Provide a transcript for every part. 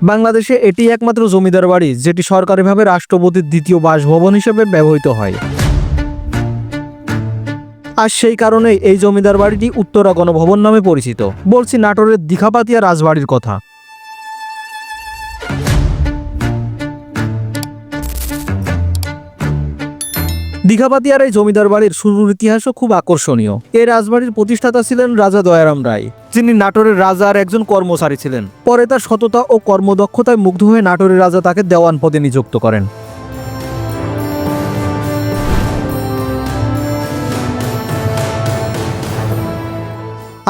বাংলাদেশে এটি একমাত্র জমিদার বাড়ি যেটি সরকারিভাবে রাষ্ট্রপতির দ্বিতীয় বাসভবন হিসেবে ব্যবহৃত হয়। আর সেই কারণেই এই জমিদার বাড়িটি উত্তরা গণভবন নামে পরিচিত। বলছি নাটোরের দীঘাপাতিয়া রাজবাড়ির কথা। দীঘাপাতিয়ার এই জমিদার বাড়ির শুরুর ইতিহাসও খুব আকর্ষণীয়। এই রাজবাড়ির প্রতিষ্ঠাতা ছিলেন রাজা দয়ারাম রায়, যিনি নাটোরের রাজার একজন কর্মচারী ছিলেন। পরে তার সততা ও কর্মদক্ষতায় মুগ্ধ হয়ে নাটোরের রাজা তাকে দেওয়ান পদে নিযুক্ত করেন।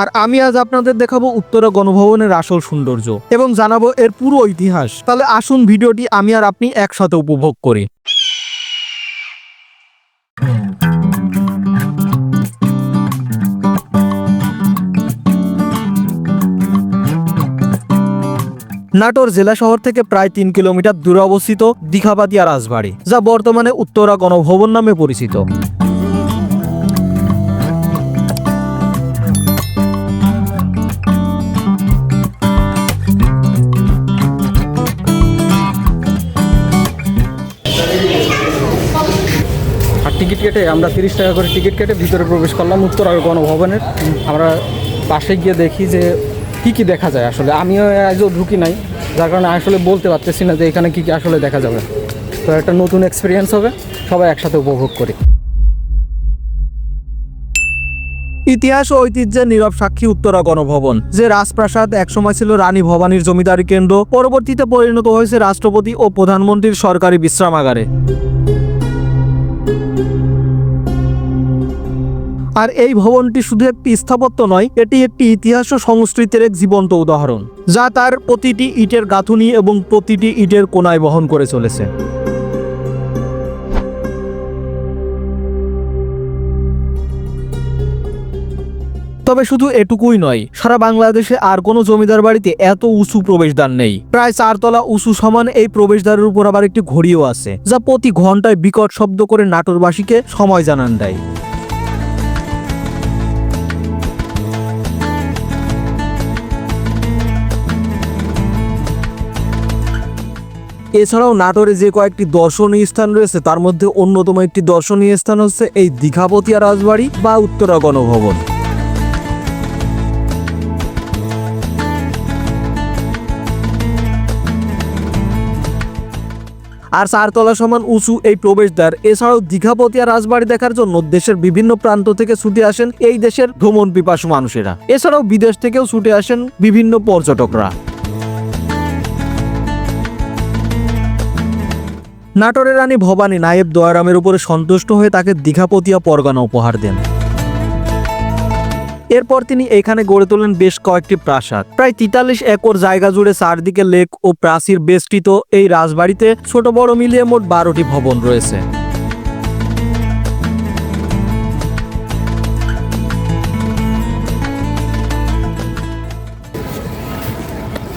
আর আমি আজ আপনাদের দেখাবো উত্তরা গণভবনের আসল সৌন্দর্য এবং জানাবো এর পুরো ইতিহাস। তাহলে আসুন ভিডিওটি আমি আর আপনি একসাথে উপভোগ করি। নাটোর জেলা শহর থেকে প্রায় 3 কিলোমিটার দূরে অবস্থিত দীঘাপাতিয়া রাজবাড়ি, যা বর্তমানে উত্তরা গণভবন নামে পরিচিত। আর টিকিট কেটে আমরা 30 টাকা করে টিকিট কেটে ভিতরে প্রবেশ করলাম উত্তরা গণভবনের। আমরা পাশে গিয়ে দেখি যে কি দেখা যায়। আসলে আমিও আজও ঢুকি নাই, যার কারণে আসলে বলতে পারতেছি না যে এখানে কি আসলে দেখা যাবে। তো একটা নতুন এক্সপিরিয়েন্স হবে, সবাই একসাথে উপভোগ করি। ইতিহাস ও ঐতিহ্যের নীরব সাক্ষী উত্তরা গণভবন, যে রাজপ্রাসাদ একসময় ছিল রানী ভবানীর জমিদারি কেন্দ্র, পরবর্তীতে পরিণত হয়েছে রাষ্ট্রপতি ও প্রধানমন্ত্রীর সরকারি বিশ্রামাগারে। আর এই ভবনটি শুধু একটি স্থাপত্য নয়, এটি একটি ইতিহাস ও সংস্কৃতির এক জীবন্ত উদাহরণ, যা তার প্রতিটি ইটের গাঁথুনি এবং প্রতিটি ইটের কোনায় বহন করে চলেছে। তবে শুধু এটুকুই নয়, সারা বাংলাদেশে আর কোনো জমিদার বাড়িতে এত উঁচু প্রবেশদ্বার নেই। প্রায় 4 তলা উঁচু সমান এই প্রবেশদ্বারের উপর আবার একটি ঘড়িও আছে, যা প্রতি ঘন্টায় বিকট শব্দ করে নাটোরবাসীকে সময় জানান দেয়। এছাড়াও নাটোরে যে কয়েকটি দর্শনীয় স্থান রয়েছে, তার মধ্যে অন্যতম একটি দর্শনীয় স্থান হচ্ছে এই দীঘাপাতিয়া রাজবাড়ি বা উত্তরা গণভবন। আর 4 তলা সমান উঁচু এই প্রবেশদ্বার। এছাড়াও দীঘাপাতিয়া রাজবাড়ি দেখার জন্য দেশের বিভিন্ন প্রান্ত থেকে ছুটে আসেন এই দেশের ভ্রমণ পিপাসু মানুষেরা। এছাড়াও বিদেশ থেকেও ছুটে আসেন বিভিন্ন পর্যটকরা। নাটোরের রানী ভবানী নায়েব দয়ারামের উপরে সন্তুষ্ট হয়ে তাকে দীঘাপাতিয়া পরগনা উপহার দেন। এরপর তিনি এখানে গড়ে তোলেন বেশ কয়েকটি প্রাসাদ। প্রায় 43 একর জায়গা জুড়ে চারদিকে লেক ও প্রাচীর বেষ্টিত এই রাজবাড়িতে ছোট বড় মিলিয়ে মোট 12টি ভবন রয়েছে।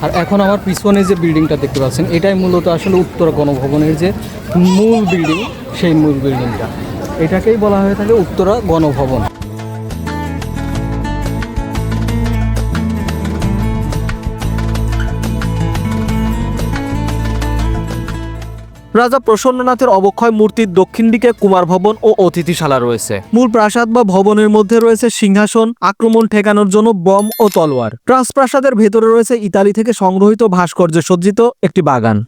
আর এখন আমার পিছনে যে বিল্ডিংটা দেখতে পাচ্ছেন, এটাই মূলত আসলে উত্তরা গণভবনের যে মূল বিল্ডিং, সেই মূল বিল্ডিংটা, এটাকেই বলা হয়ে থাকে উত্তরা গণভবন। রাজা প্রসন্ননাথের অবক্ষয় মূর্তির দক্ষিণ দিকে কুমার ভবন ও অতিথিশালা রয়েছে। মূল প্রাসাদ বা ভবনের মধ্যে রয়েছে সিংহাসন, আক্রমণ ঠেকানোর জন্য বম ও তলোয়ার। রাজপ্রাসাদের ভেতরে রয়েছে ইতালি থেকে সংগ্রহিত ভাস্কর্যে সজ্জিত একটি বাগান।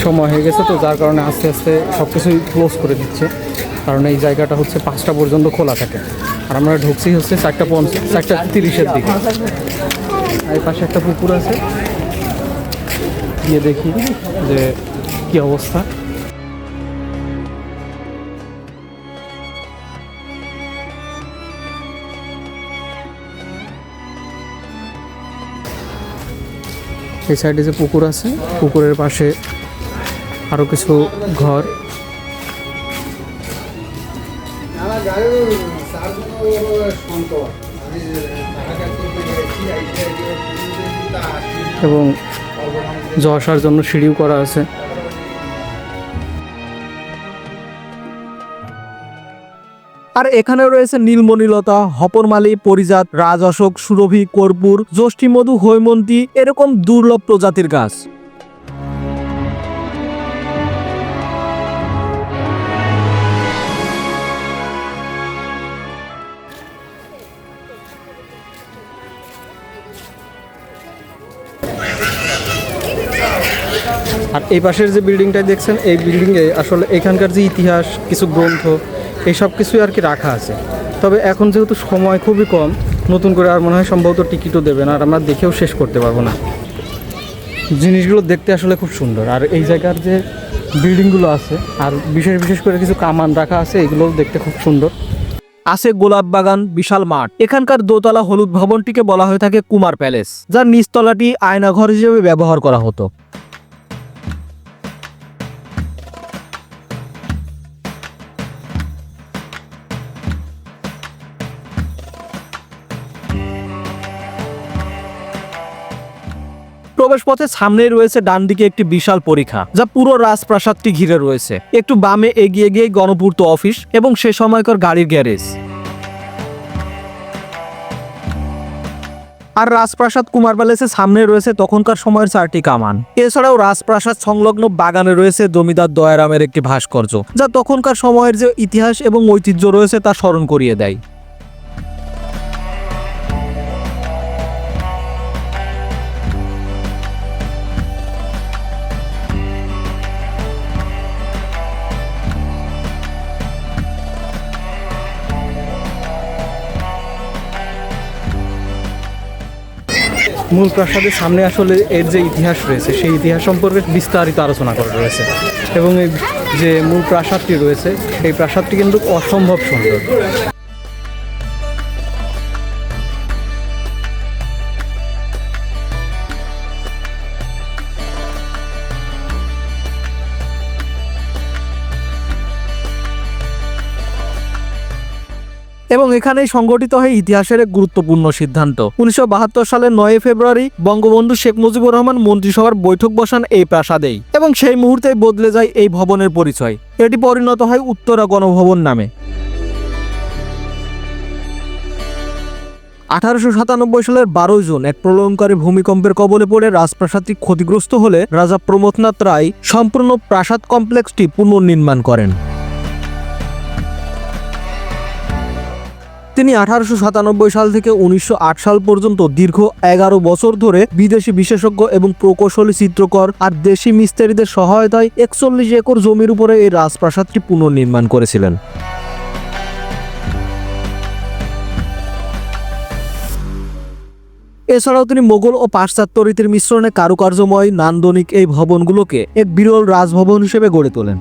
সময় হয়ে গেছে, তো যার কারণে আস্তে আস্তে সব কিছুই ক্লোজ করে দিচ্ছে, কারণ এই জায়গাটা হচ্ছে 5টা পর্যন্ত খোলা থাকে। আর আমরা ঢুকছি হচ্ছে 4:50, 4:30-এর দিকে। এই পাশে একটা পুকুর আছে, গিয়ে দেখি যে কি অবস্থা। এই সাইডে যে পুকুর আছে, পুকুরের পাশে আরো কিছু ঘর। এবং যাওয়া আসার জন্য সিঁড়িও করা আছে। আর এখানে রয়েছে নীলমণিলতা, হপরমালী, পরিজাত, রাজ অশোক, সুরভি, কর্পূর, যষ্টিমধু, হৈমন্তী এরকম দুর্লভ প্রজাতির গাছ। আর এই পাশের যে বিল্ডিংটা দেখছেন, এই বিল্ডিংয়ে আসলে এখানকার যে ইতিহাস, কিছু গ্রন্থ, এইসব কিছুই আর কি রাখা আছে। তবে এখন যেহেতু সময় খুবই কম, নতুন করে আর মনে হয় সম্ভবত টিকিটও দেবে না, আর আমরা দেখেও শেষ করতে পারবো না। জিনিসগুলো দেখতে আসলে খুব সুন্দর। আর এই জায়গার যে বিল্ডিংগুলো আছে, আর বিশেষ করে কিছু কামান রাখা আছে, এগুলোও দেখতে খুব সুন্দর। আছে গোলাপ বাগান, বিশাল মাঠ। এখানকার দোতলা হলুদ ভবনটিকে বলা হয়ে থাকে কুমার প্যালেস, যার নিচতলাটি আয়নাঘর হিসেবে ব্যবহার করা হতো। প্রবেশপথের সামনেই রয়েছে ডান দিকে একটি বিশাল পরিখা, যা পুরো রাজপ্রাসাদটি ঘিরে রয়েছে। একটু বামে এগিয়ে গিয়ে গণপূর্ত অফিস এবং সে সময়কার গাড়ির গ্যারেজ। আর রাজপ্রাসাদ কুমার প্যালেসের সামনে রয়েছে তখনকার সময়ের 4টি কামান। এছাড়াও রাজপ্রাসাদ সংলগ্ন বাগানে রয়েছে জমিদার দয়ারামের একটি ভাস্কর্য, যা তখনকার সময়ের যে ইতিহাস এবং ঐতিহ্য রয়েছে তা স্মরণ করিয়ে দেয়। মূল প্রাসাদের সামনে আসলে এর যে ইতিহাস রয়েছে, সেই ইতিহাস সম্পর্কে বিস্তারিত আলোচনা করা রয়েছে। এবং এই যে মূল প্রাসাদটি রয়েছে, এই প্রাসাদটি কিন্তু অসম্ভব সুন্দর। এবং এখানেই সংগঠিত হয় ইতিহাসের এক গুরুত্বপূর্ণ সিদ্ধান্ত। 1972 সালের 9 ফেব্রুয়ারি বঙ্গবন্ধু শেখ মুজিবুর রহমান মন্ত্রিসভার বৈঠক বসান এই প্রাসাদেই, এবং সেই মুহূর্তেই বদলে যায় এই ভবনের পরিচয়। এটি পরিণত হয় উত্তরা গণভবন নামে। 1897 সালের 12 জুন এক প্রলয়ঙ্কারী ভূমিকম্পের কবলে পড়ে রাজপ্রাসাদটি ক্ষতিগ্রস্ত হলে রাজা প্রমথনাথ রায় সম্পূর্ণ প্রাসাদ কমপ্লেক্সটি পুনর্নির্মাণ করেন। তিনি 1897 সাল থেকে 1908 সাল পর্যন্ত দীর্ঘ 11 বছর ধরে বিদেশি বিশেষজ্ঞ এবং প্রকৌশলী চিত্রকর আর দেশি মিস্ত্রিদের সহায়তায় 41 একর জমির উপরে এই রাজপ্রাসাদটি পুনর্নির্মাণ করেছিলেন। এছাড়াও তিনি মোগল ও পাশ্চাত্য রীতির মিশ্রণে কারুকার্যময় নান্দনিক এই ভবনগুলোকে এক বিরল রাজভবন হিসেবে গড়ে তোলেন।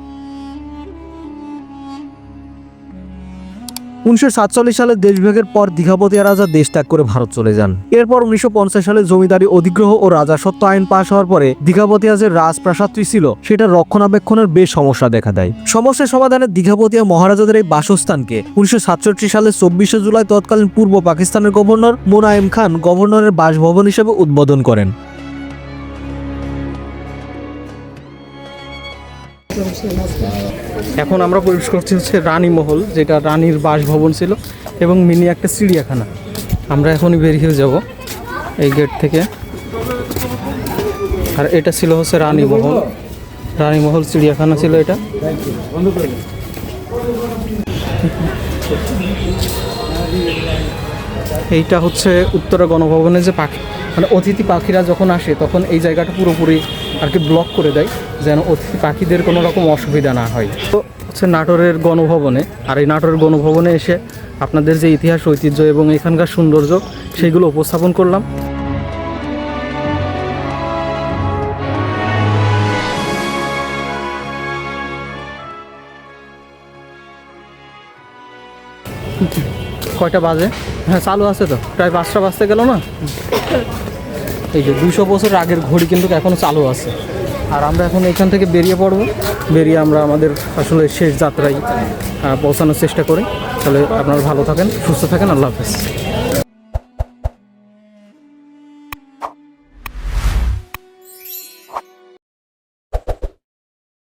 1947 সালে দেশভাগের পর দীঘাপতিয়া রাজা দেশ ত্যাগ করে ভারত চলে যান। এরপর 1950 সালে জমিদারি অধিগ্রহ ও রাজাসত্ব আইন পাশ হওয়ার পরে দীঘাপতিয়া যে রাজপ্রাসাদটি ছিল সেটা রক্ষণাবেক্ষণের বেশ সমস্যা দেখা দেয়। সমস্যার সমাধানে দীঘাপতিয়া মহারাজাদের এই বাসস্থানকে 1967 সালে 24 জুলাই তৎকালীন পূর্ব পাকিস্তানের গভর্নর মোনায়েম খান গভর্নরের বাসভবন হিসেবে উদ্বোধন করেন। এখন আমরা প্রবেশ করছি হচ্ছে রানী মহল, যেটা রানীর বাসভবন ছিল, এবং মিনি একটা চিড়িয়াখানা। আমরা এখনই বেরিয়ে যাব এই গেট থেকে। আর এটা ছিল হচ্ছে রানী মহল, রানী মহল চিড়িয়াখানা ছিল এটা। এইটা হচ্ছে উত্তরা গণভবনের যে পাখি, মানে অতিথি পাখিরা যখন আসে তখন এই জায়গাটা পুরোপুরি আর কি ব্লক করে দেয়, যেন অতিথি পাখিদের কোনো রকম অসুবিধা না হয়। তো হচ্ছে নাটোরের গণভবনে, আর এই নাটোরের গণভবনে এসে আপনাদের যে ইতিহাস, ঐতিহ্য এবং এখানকার সৌন্দর্য সেইগুলো উপস্থাপন করলাম। কয়টা বাজে? হ্যাঁ, চালু আছে তো, প্রায় 5টা বাজতে গেল না। এই যে 200 বছর আগের ঘড়ি কিন্তু এখনও চালু আছে। আর আমরা এখন এখান থেকে বেরিয়ে পড়ব, বেরিয়ে আমরা আমাদের আসলে শেষ যাত্রায় পৌঁছানোর চেষ্টা করি। তাহলে আপনারা ভালো থাকেন, সুস্থ থাকেন, আল্লাহ হাফেজ।